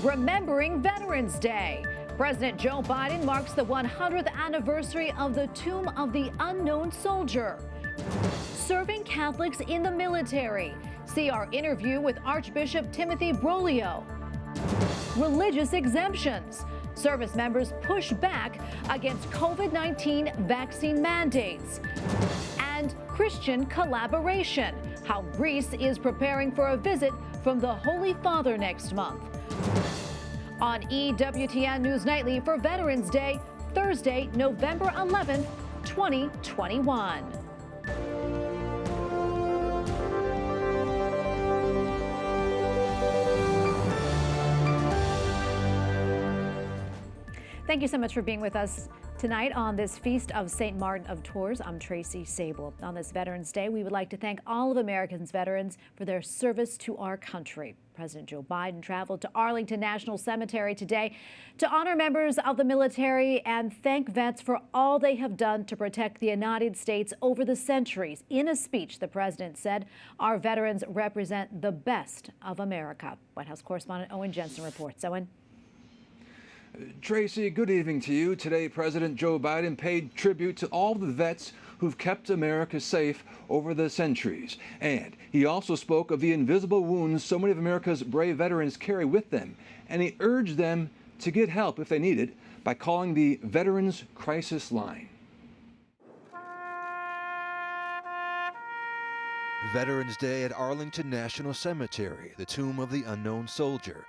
Remembering Veterans Day. President Joe Biden marks the 100th anniversary of the Tomb of the Unknown Soldier. Serving Catholics in the military. See our interview with Archbishop Timothy Broglio. Religious exemptions. Service members push back against COVID-19 vaccine mandates. And Christian collaboration. How Greece is preparing for a visit from the Holy Father next month. On EWTN News Nightly for Veterans Day, Thursday, November 11th, 2021. Thank you so much for being with us tonight on this Feast of St. Martin of Tours. I'm Tracy Sable. On this Veterans Day, we would like to thank all of Americans' veterans for their service to our country. President Joe Biden traveled to Arlington National Cemetery today to honor members of the military and thank vets for all they have done to protect the United States over the centuries. In a speech, the president said, "Our veterans represent the best of America." White House correspondent Owen Jensen reports. Owen. Tracy, good evening to you. Today, President Joe Biden paid tribute to all the vets who've kept America safe over the centuries. And he also spoke of the invisible wounds so many of America's brave veterans carry with them. And he urged them to get help if they need it by calling the Veterans Crisis Line. Veterans Day at Arlington National Cemetery, the tomb of the unknown soldier.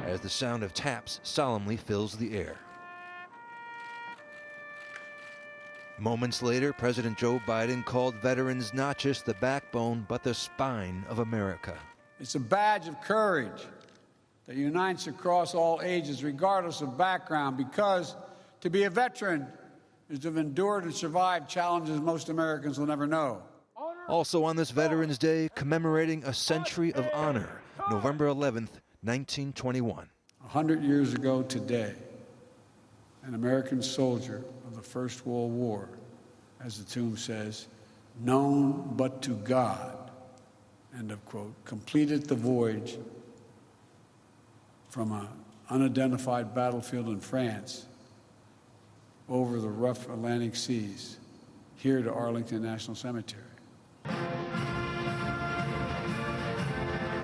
As the sound of taps solemnly fills the air. Moments later, President Joe Biden called veterans not just the backbone, but the spine of America. It's a badge of courage that unites across all ages, regardless of background, because to be a veteran is to have endured and survived challenges most Americans will never know. Also on this Veterans Day, commemorating a century of honor, November 11th, 1921. 100 years ago today, an American soldier of the First World War, as the tomb says, known but to God, end of quote, completed the voyage from an unidentified battlefield in France over the rough Atlantic seas here to Arlington National Cemetery.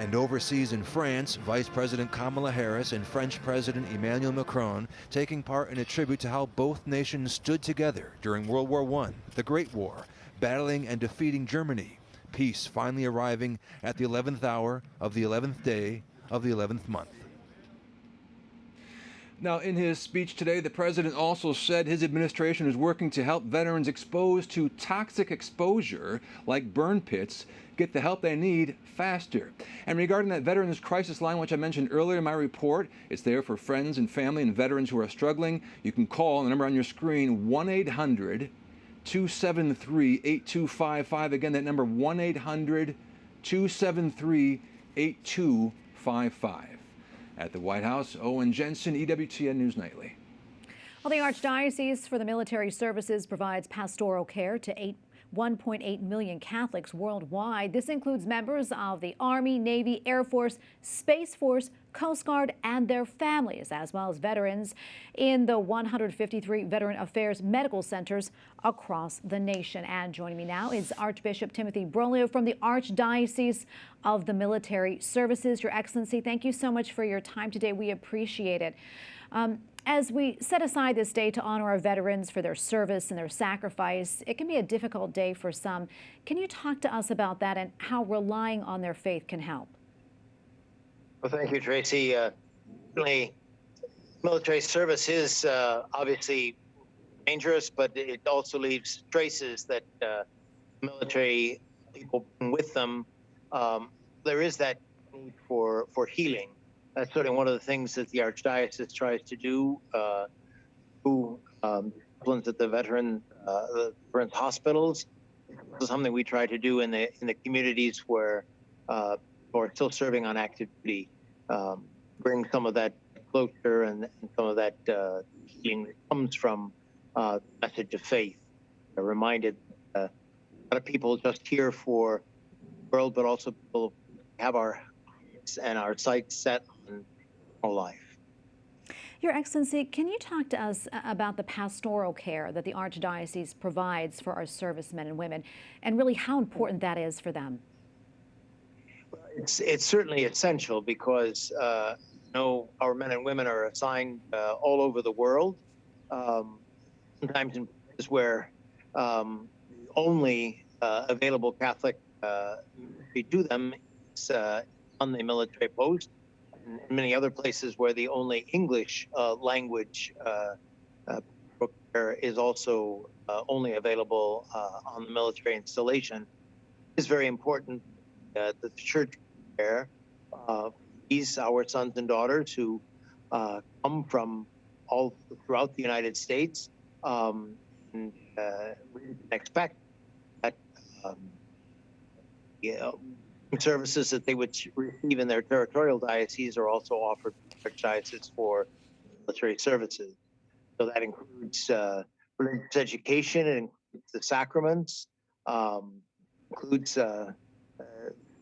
And overseas in France, Vice President Kamala Harris and French President Emmanuel Macron taking part in a tribute to how both nations stood together during World War I, the Great War, battling and defeating Germany, peace finally arriving at the 11th hour of the 11th day of the 11th month. Now, in his speech today, the president also said his administration is working to help veterans exposed to toxic exposure, like burn pits, get the help they need faster. And regarding that Veterans Crisis Line, which I mentioned earlier in my report, it's there for friends and family and veterans who are struggling. You can call the number on your screen, 1-800-273-8255. Again, that number, 1-800-273-8255. At the White House, Owen Jensen, EWTN News Nightly. Well, the Archdiocese for the Military Services provides pastoral care to 1.8 million Catholics worldwide. This includes members of the Army, Navy, Air Force, Space Force, Coast Guard, and their families, as well as veterans in the 153 Veteran Affairs medical centers across the nation. And joining me now is Archbishop Timothy Broglio from the Archdiocese of the Military Services. Your Excellency, thank you so much for your time today. We appreciate it. As we set aside this day to honor our veterans for their service and their sacrifice, it can be a difficult day for some. Can you talk to us about that and how relying on their faith can help? Well, thank you, Tracy. Certainly, military service is obviously dangerous, but it also leaves traces that military people bring with them. There is that need for healing. That's certainly one of the things that the Archdiocese tries to do. Chaplains at the veterans hospitals. This is something we try to do in the communities where are still serving on active duty. Bring some of that closure and some of that healing that comes from the message of faith. I'm reminded a lot of people just here for the world, but also people have our and our sights set on eternal life. Your Excellency, can you talk to us about the pastoral care that the Archdiocese provides for our servicemen and women, and really how important that is for them? It's certainly essential because our men and women are assigned all over the world, sometimes in places where only available Catholic ministry to them is on the military post, and many other places where the only English language is also only available on the military installation. It's very important that the church care these our sons and daughters who come from all throughout the United States, and we expect that services that they would receive in their territorial diocese are also offered in archdiocese for military services. So that includes religious education, it includes the sacraments, includes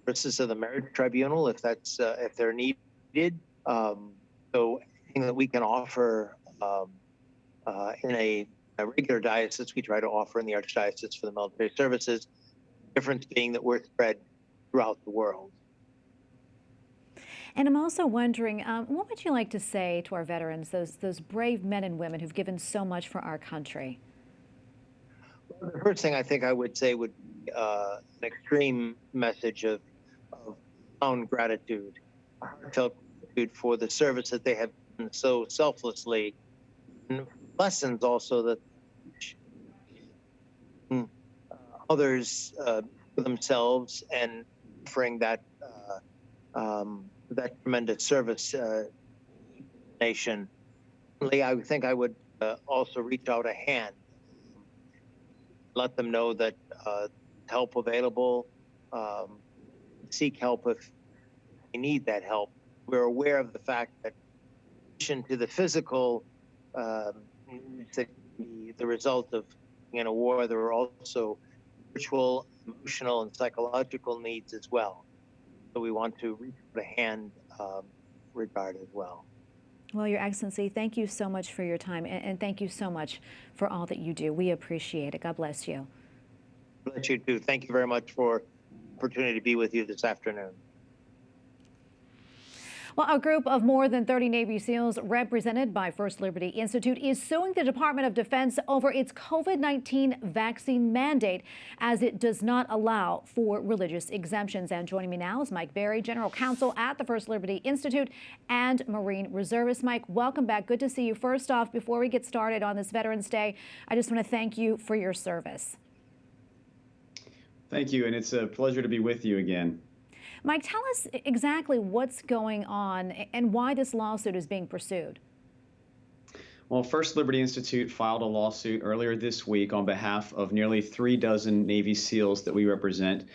services of the marriage tribunal if they're needed. So anything that we can offer in a regular diocese, we try to offer in the archdiocese for the military services. Difference being that we're spread throughout the world. And I'm also wondering, what would you like to say to our veterans, those brave men and women who've given so much for our country? Well, the first thing I think I would say would be an extreme message of profound gratitude, a heartfelt gratitude for the service that they have done so selflessly, and lessons also that others for themselves and offering that that tremendous service nation. I think I would also reach out a hand, let them know that help available, seek help if they need that help. We're aware of the fact that in addition to the physical needs that can be the result of being in a war, there are also spiritual, emotional, and psychological needs as well. So we want to reach out a hand regard as well. Well, Your Excellency, thank you so much for your time, and thank you so much for all that you do. We appreciate it. God bless you. Bless you too. Thank you very much for the opportunity to be with you this afternoon. Well, a group of more than 30 Navy SEALs represented by First Liberty Institute is suing the Department of Defense over its COVID-19 vaccine mandate, as it does not allow for religious exemptions. And joining me now is Mike Berry, General Counsel at the First Liberty Institute and Marine Reservist. Mike, welcome back. Good to see you. First off, before we get started on this Veterans Day, I just want to thank you for your service. Thank you, and it's a pleasure to be with you again. Mike, tell us exactly what's going on and why this lawsuit is being pursued. Well, First Liberty Institute filed a lawsuit earlier this week on behalf of nearly 36 Navy SEALs that we represent.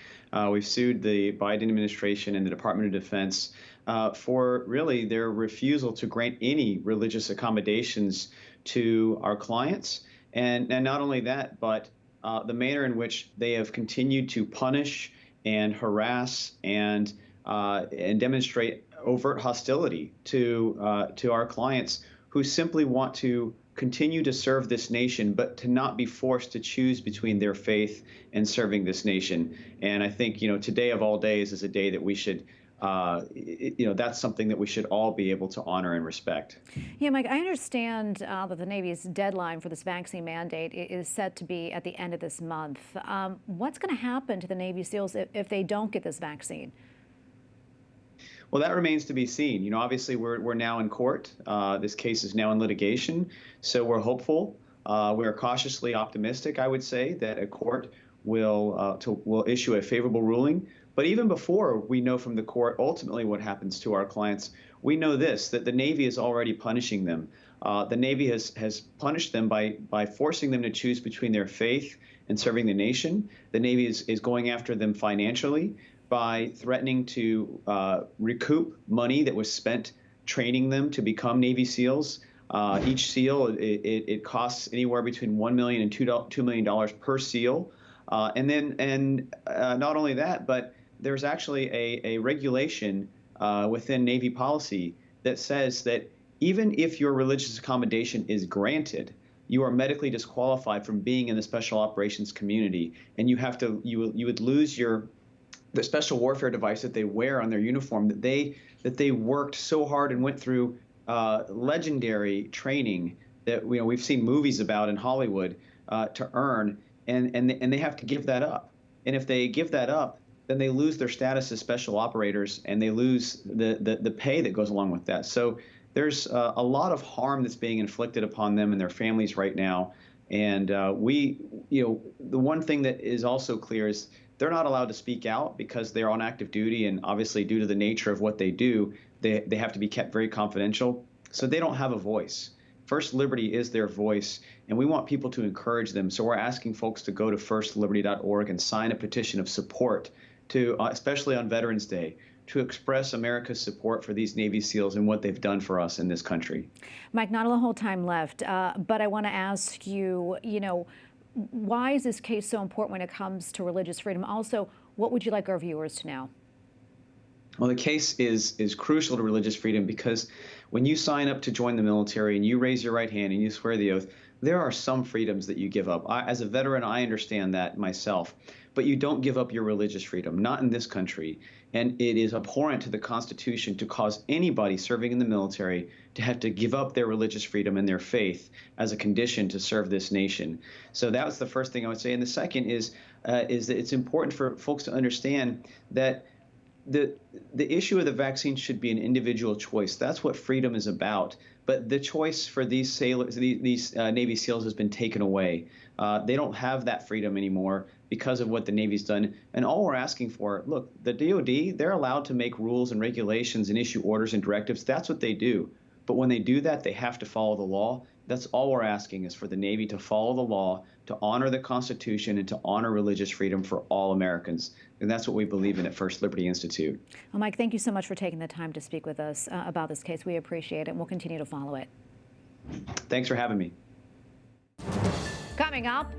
We've sued the Biden administration and the Department of Defense for really their refusal to grant any religious accommodations to our clients. And not only that, but the manner in which they have continued to punish and harass and demonstrate overt hostility to our clients who simply want to continue to serve this nation, but to not be forced to choose between their faith and serving this nation. And I think, today of all days is a day that we should, that's something that we should all be able to honor and respect. Yeah, Mike, I understand that the Navy's deadline for this vaccine mandate is set to be at the end of this month. What's going to happen to the Navy SEALs if they don't get this vaccine? Well, that remains to be seen. Obviously, we're now in court. This case is now in litigation, so we're hopeful. We're cautiously optimistic, I would say, that a court will issue a favorable ruling. But even before we know from the court ultimately what happens to our clients, we know this, that the Navy is already punishing them. The Navy has punished them by forcing them to choose between their faith and serving the nation. The Navy is going after them financially by threatening to recoup money that was spent training them to become Navy SEALs. Each SEAL, it costs anywhere between $1 million and $2 million per SEAL. And not only that, but there's actually a regulation within Navy policy that says that even if your religious accommodation is granted, you are medically disqualified from being in the special operations community, and you would lose the special warfare device that they wear on their uniform that they worked so hard and went through legendary training that we've seen movies about in Hollywood to earn, and they have to give that up. And if they give that up, then they lose their status as special operators, and they lose the pay that goes along with that. So there's a lot of harm that's being inflicted upon them and their families right now. And the one thing that is also clear is they're not allowed to speak out because they're on active duty, and obviously due to the nature of what they do, they have to be kept very confidential. So they don't have a voice. First Liberty is their voice, and we want people to encourage them. So we're asking folks to go to firstliberty.org and sign a petition of support to, especially on Veterans Day, to express America's support for these Navy SEALs and what they've done for us in this country. Mike, not a whole time left, but I want to ask you, why is this case so important when it comes to religious freedom? Also, what would you like our viewers to know? Well, the case is crucial to religious freedom because when you sign up to join the military and you raise your right hand and you swear the oath, there are some freedoms that you give up. As a veteran, I understand that myself, but you don't give up your religious freedom, not in this country. And it is abhorrent to the Constitution to cause anybody serving in the military to have to give up their religious freedom and their faith as a condition to serve this nation. So that was the first thing I would say. And the second is that it's important for folks to understand that the issue of the vaccine should be an individual choice. That's what freedom is about. But the choice for these sailors, these Navy SEALs, has been taken away. They don't have that freedom anymore because of what the Navy's done. And all we're asking for, look, the DoD, they're allowed to make rules and regulations and issue orders and directives. That's what they do. But when they do that, they have to follow the law. That's all we're asking, is for the Navy to follow the law, to honor the Constitution, and to honor religious freedom for all Americans. And that's what we believe in at First Liberty Institute. Well, Mike, thank you so much for taking the time to speak with us about this case. We appreciate it, and we'll continue to follow it. Thanks for having me. Coming up,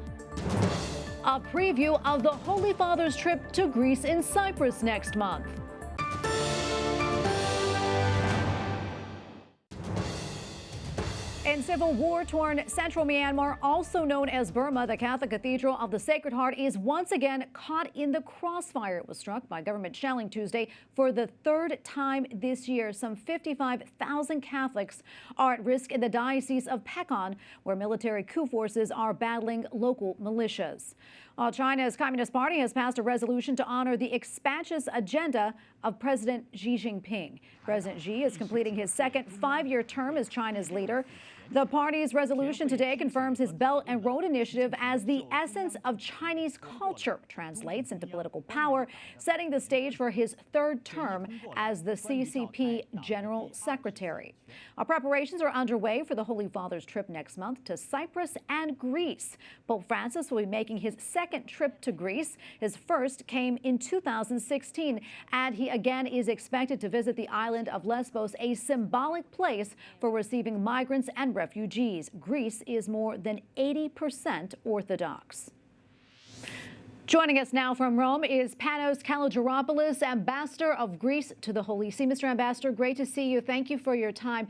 a preview of the Holy Father's trip to Greece and Cyprus next month. In civil war-torn central Myanmar, also known as Burma, the Catholic Cathedral of the Sacred Heart is once again caught in the crossfire. It was struck by government shelling Tuesday for the third time this year. Some 55,000 Catholics are at risk in the Diocese of Paekon, where military coup forces are battling local militias. While China's Communist Party has passed a resolution to honor the expansionist agenda of President Xi Jinping. President Xi is completing his second five-year term as China's leader. The party's resolution today confirms his Belt and Road Initiative as the essence of Chinese culture, translates into political power, setting the stage for his third term as the CCP General Secretary. Our preparations are underway for the Holy Father's trip next month to Cyprus and Greece. Pope Francis will be making his second trip to Greece. His first came in 2016, and he again is expected to visit the island of Lesbos, a symbolic place for receiving migrants and refugees. Greece is more than 80% Orthodox. Joining us now from Rome is Panos Kalogeropoulos, Ambassador of Greece to the Holy See. Mr. Ambassador, great to see you. Thank you for your time.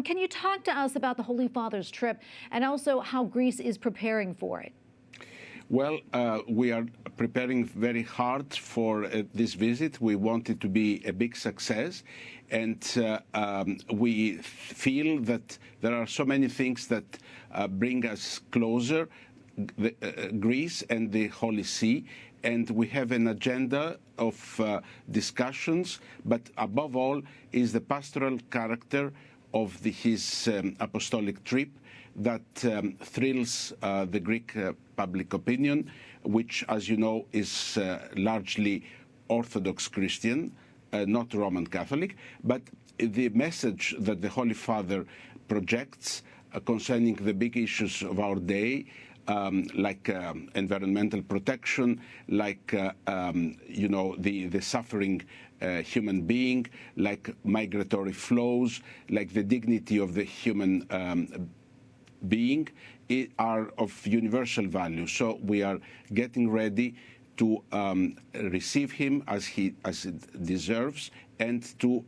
Can you talk to us about the Holy Father's trip and also how Greece is preparing for it? Well, we are preparing very hard for this visit. We want it to be a big success, and we feel that there are so many things that bring us closer, Greece and the Holy See, and we have an agenda of discussions, but above all is the pastoral character of his apostolic trip that thrills the Greek public opinion, which, as you know, is largely Orthodox Christian, not Roman Catholic. But the message that the Holy Father projects concerning the big issues of our day, like environmental protection, like the suffering human being, like migratory flows, like the dignity of the human being, are of universal value. So we are getting ready to receive him as it deserves, and to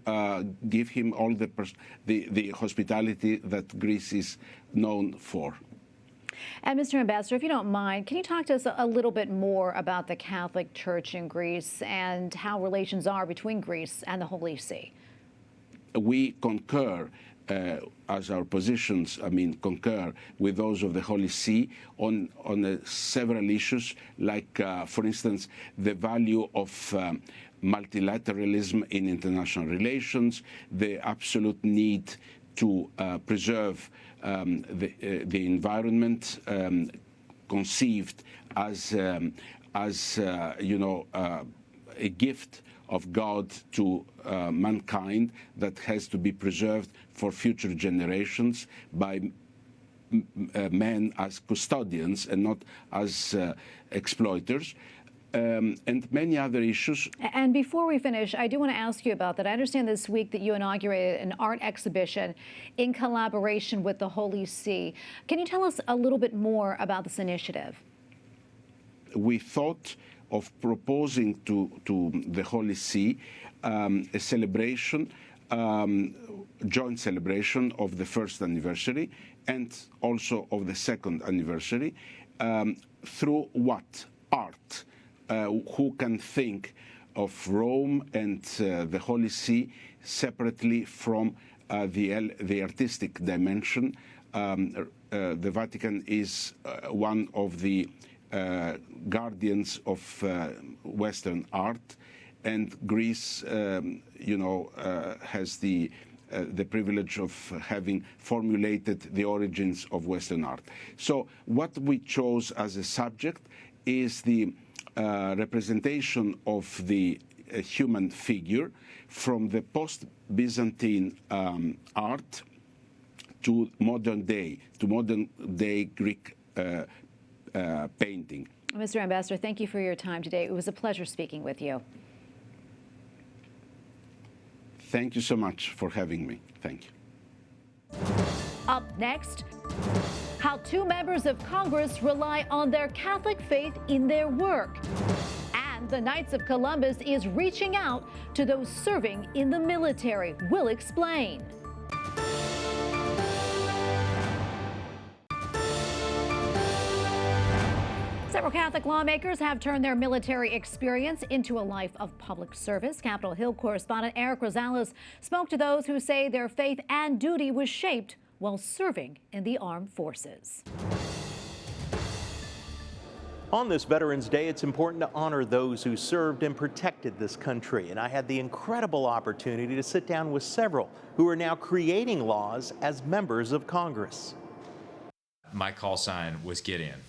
give him all the hospitality that Greece is known for. And Mr. Ambassador, if you don't mind, can you talk to us a little bit more about the Catholic Church in Greece and how relations are between Greece and the Holy See? We concur, as our positions, concur with those of the Holy See on several issues, like, for instance, the value of multilateralism in international relations, the absolute need to preserve the environment conceived as a gift of God to mankind that has to be preserved for future generations by men as custodians and not as exploiters. And many other issues. And before we finish, I do want to ask you about that. I understand this week that you inaugurated an art exhibition in collaboration with the Holy See. Can you tell us a little bit more about this initiative? We thought of proposing to the Holy See a celebration, joint celebration of the first anniversary and also of the second anniversary through what? Art. Who can think of Rome and the Holy See separately from the artistic dimension? The Vatican is one of the guardians of Western art, and Greece, has the privilege of having formulated the origins of Western art. So what we chose as a subject is the representation of the human figure from the post-Byzantine art to modern day Greek painting. Mr. Ambassador, thank you for your time today. It was a pleasure speaking with you. Thank you so much for having me. Thank you. Up next, how two members of Congress rely on their Catholic faith in their work. And the Knights of Columbus is reaching out to those serving in the military. We'll explain. Several Catholic lawmakers have turned their military experience into a life of public service. Capitol Hill correspondent Eric Rosales spoke to those who say their faith and duty was shaped while serving in the armed forces. On this Veterans Day, it's important to honor those who served and protected this country. And I had the incredible opportunity to sit down with several who are now creating laws as members of Congress. My call sign was Gideon.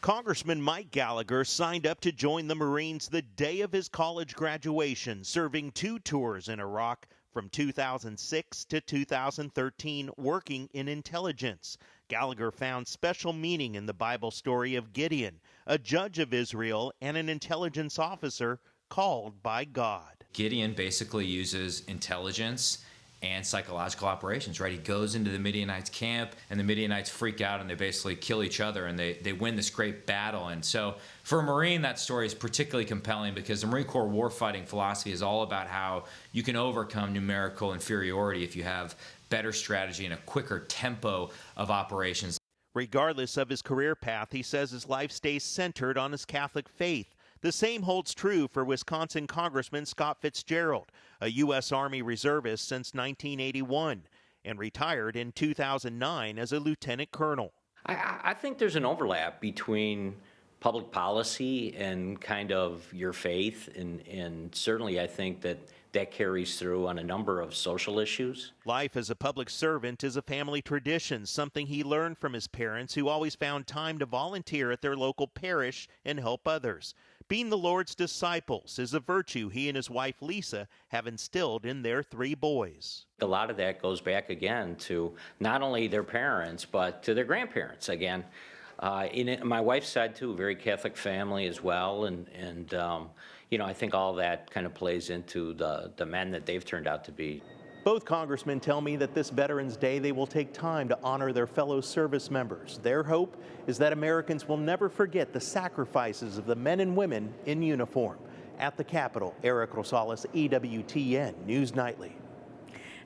Congressman Mike Gallagher signed up to join the Marines the day of his college graduation, serving 2 tours in Iraq from 2006 to 2013, working in intelligence. Gallagher found special meaning in the Bible story of Gideon, a judge of Israel and an intelligence officer called by God. Gideon basically uses intelligence and psychological operations, right? He goes into the Midianites' camp, and the Midianites freak out, and they basically kill each other, and they win this great battle. And so for a Marine, that story is particularly compelling because the Marine Corps warfighting philosophy is all about how you can overcome numerical inferiority if you have better strategy and a quicker tempo of operations. Regardless of his career path, he says his life stays centered on his Catholic faith. The same holds true for Wisconsin Congressman Scott Fitzgerald, a U.S. Army reservist since 1981, and retired in 2009 as a lieutenant colonel. I think there's an overlap between public policy and kind of your faith, and certainly I think that carries through on a number of social issues. Life as a public servant is a family tradition, something he learned from his parents who always found time to volunteer at their local parish and help others. Being the Lord's disciples is a virtue he and his wife Lisa have instilled in their 3 boys. A lot of that goes back again to not only their parents, but to their grandparents again. My wife's side too, very Catholic family as well, and I think all that kind of plays into the men that they've turned out to be. Both congressmen tell me that this Veterans Day they will take time to honor their fellow service members. Their hope is that Americans will never forget the sacrifices of the men and women in uniform. at the Capitol. Eric Rosales, EWTN News Nightly.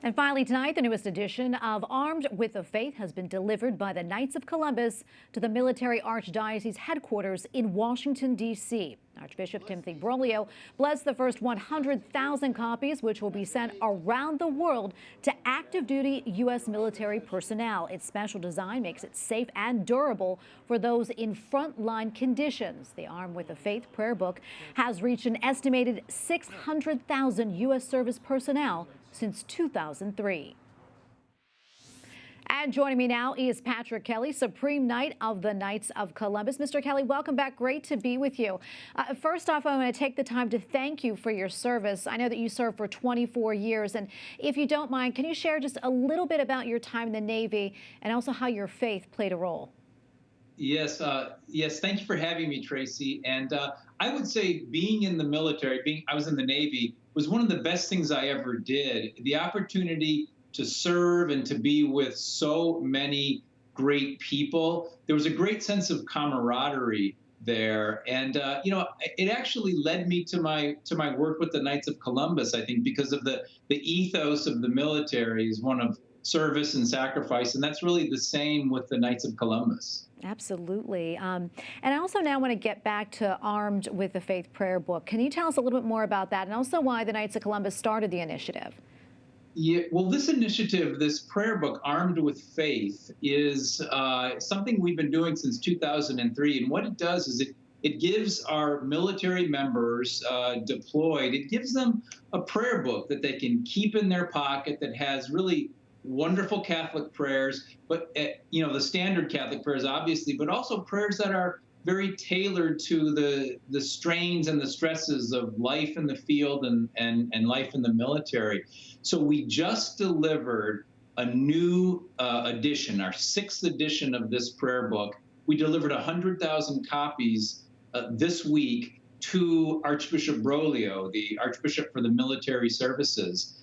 And finally tonight, the newest edition of Armed with the Faith has been delivered by the Knights of Columbus to the Military Archdiocese headquarters in Washington, D.C. Archbishop Timothy Broglio blessed the first 100,000 copies, which will be sent around the world to active duty U.S. military personnel. Its special design makes it safe and durable for those in frontline conditions. The Armed with the Faith prayer book has reached an estimated 600,000 U.S. service personnel since 2003. And joining me now is Patrick Kelly, Supreme Knight of the Knights of Columbus. Mr. Kelly, welcome back. Great to be with you. First off, I want to take the time to thank you for your service. I know that you served for 24 years. And if you don't mind, can you share just a little bit about your time in the Navy and also how your faith played a role? Yes, yes. Thank you for having me, Tracy. And I would say being in the military, I was in the Navy, was one of the best things I ever did. The opportunity to serve and to be with so many great people. There was a great sense of camaraderie there. And, you know, it actually led me to my work with the Knights of Columbus, I think, because of the ethos of the military is one of service and sacrifice. And that's really the same with the Knights of Columbus. Absolutely. And I also now want to get back to Armed with the Faith prayer book. Can you tell us a little bit more about that and also why the Knights of Columbus started the initiative? Yeah, well, this initiative, this prayer book, Armed with Faith, is something we've been doing since 2003. And what it does is it gives our military members deployed, it gives them a prayer book that they can keep in their pocket that has really wonderful Catholic prayers, but you know, the standard Catholic prayers, obviously, but also prayers that are very tailored to the strains and the stresses of life in the field and life in the military. So we just delivered a new edition, our 6th edition of this prayer book. We delivered 100,000 copies this week to Archbishop Broglio, the Archbishop for the Military Services.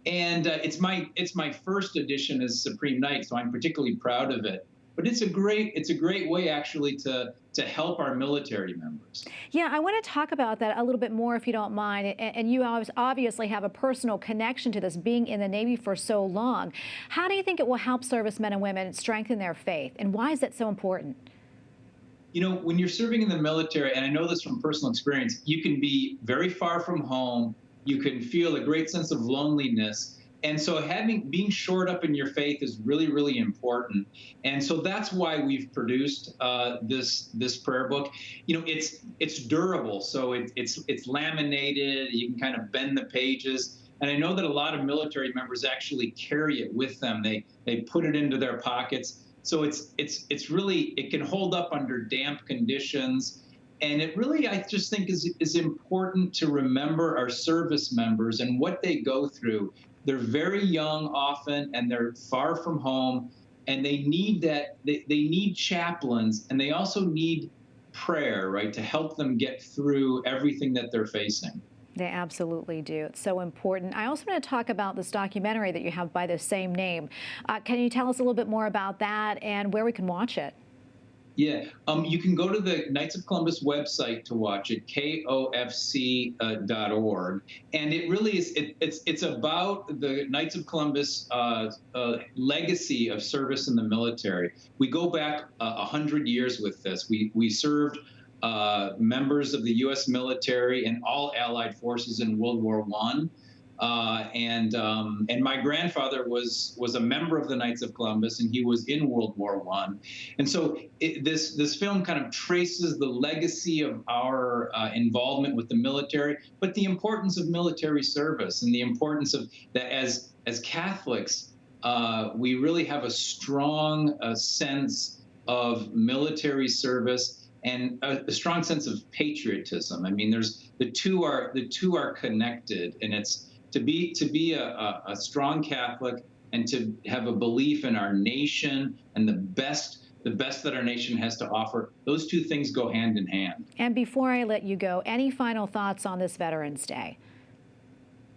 And it's my first edition as Supreme Knight, so I'm particularly proud of it. But it's a great way actually to help our military members. Yeah, I want to talk about that a little bit more if you don't mind. And you obviously have a personal connection to this, being in the Navy for so long. How do you think it will help servicemen and women strengthen their faith, and why is that so important? You know, when you're serving in the military, and I know this from personal experience, you can be very far from home. You can feel a great sense of loneliness. And so being shored up in your faith is really, really important. And so that's why we've produced this prayer book. You know, it's durable, so it's laminated. You can kind of bend the pages. And I know that a lot of military members actually carry it with them. They put it into their pockets. So it's really, it can hold up under damp conditions. And it really, I just think, is important to remember our service members and what they go through. They're very young often, and they're far from home, and they need that. They need chaplains, and they also need prayer, right, to help them get through everything that they're facing. They absolutely do. It's so important. I also want to talk about this documentary that you have by the same name. Can you tell us a little bit more about that and where we can watch it? Yeah, you can go to the Knights of Columbus website to watch it, kofc.org, and it really is. It's about the Knights of Columbus legacy of service in the military. We go back 100 years with this. We served members of the U.S. military and all allied forces in World War I. And my grandfather was a member of the Knights of Columbus, and he was in World War I. And so this film kind of traces the legacy of our involvement with the military, but the importance of military service and the importance of that as Catholics, we really have a strong sense of military service and a strong sense of patriotism. I mean, the two are connected, and it's to be a strong Catholic and to have a belief in our nation and the best that our nation has to offer. Those two things go hand in hand. And before I let you go, any final thoughts on this Veterans Day?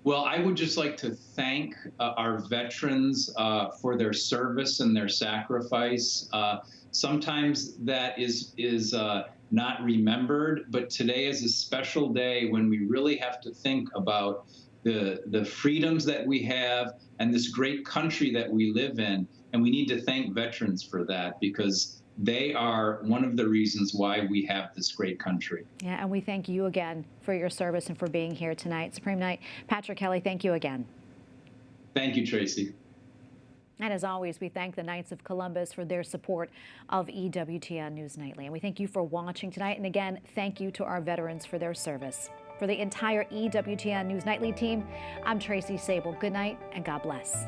Well, I would just like to thank our veterans for their service and their sacrifice. Sometimes that is not remembered, but today is a special day when we really have to think about the freedoms that we have and this great country that we live in. And we need to thank veterans for that, because they are one of the reasons why we have this great country. Yeah, and we thank you again for your service and for being here tonight. Supreme Knight Patrick Kelly, thank you again. Thank you, Tracy. And as always, we thank the Knights of Columbus for their support of EWTN News Nightly. And we thank you for watching tonight. And again, thank you to our veterans for their service. For the entire EWTN News Nightly team, I'm Tracy Sable. Good night and God bless.